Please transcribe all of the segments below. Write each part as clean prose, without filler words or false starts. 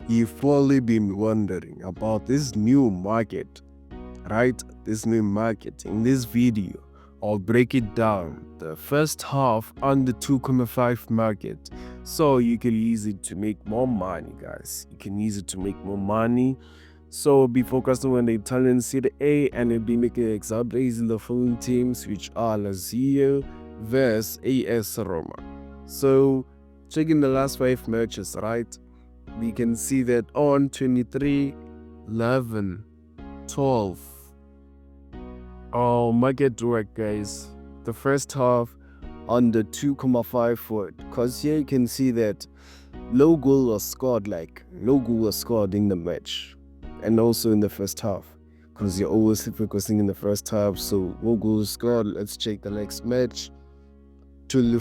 You've probably been wondering about this new market, right? This new market. In this video, I'll break it down. The first half on the 2.5 market. So you can use it to make more money, guys. You can use it to make more money. So be focusing on the Italian Serie A and it'll be making examples in the following teams, which are Lazio versus AS Roma. So checking the last 5 matches, right? We can see that on 23, 11, 12. Oh, market work, guys. The first half on the 2.5 forward. Because here you can see that no goal was scored, in the match. And also in the first half. Because you're always focusing in the first half. So no goals scored. Let's check the next match. 10.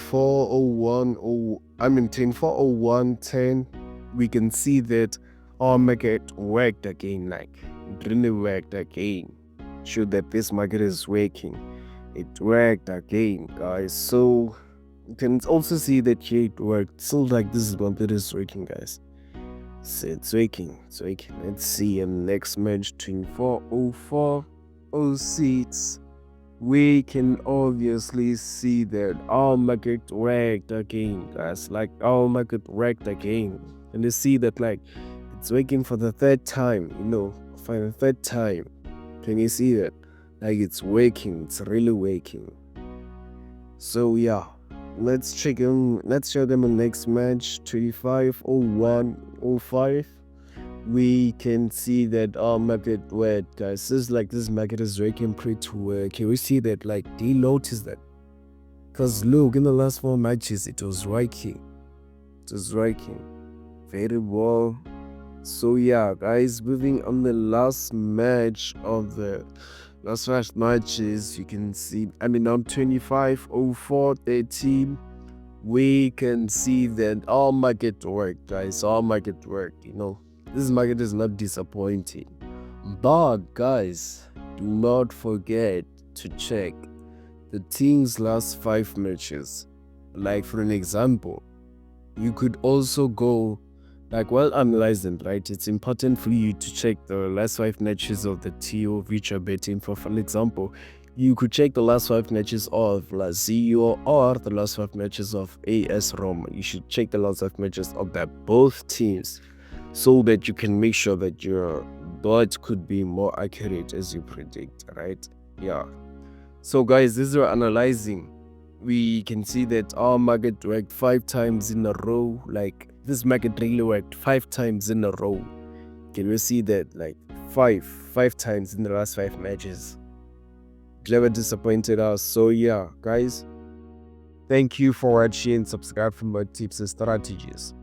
We can see that our market worked again, it really worked again. Show that this market is working. It worked again, guys. So you can also see that here it worked. So this market is working, guys. So it's working. Let's see next match 24:04:06. We can obviously see that our market worked again, guys. Our market worked again. And you see that it's working for the third time, for the third time. Can you see that? It's working, it's really working. So yeah, let's check them. Let's show them the next match, 25:01:05. We can see that our market worked, guys. This market is working pretty well. Can we see that? Do you notice that? Because look, in the last 4 matches, it was working. It was working very well. So yeah, guys, moving on the last match of the last 5 matches, you can see, on 25:04:13, we can see that our market worked, guys. Our market worked, This market is not disappointing. But guys, do not forget to check the team's last 5 matches. For an example, you could also go while analyzing, right? It's important for you to check the last 5 matches of the team which you're betting for. For example, you could check the last 5 matches of Lazio or the last 5 matches of AS Roma. You should check the last 5 matches of both teams so that you can make sure that your bet could be more accurate as you predict, right? Yeah. So guys, this is our analyzing. We can see that our market worked 5 times in a row. This market really worked 5 times in a row. Can we see that? Five times in the last 5 matches. Never disappointed us. So yeah, guys, thank you for watching. Subscribe for more tips and strategies.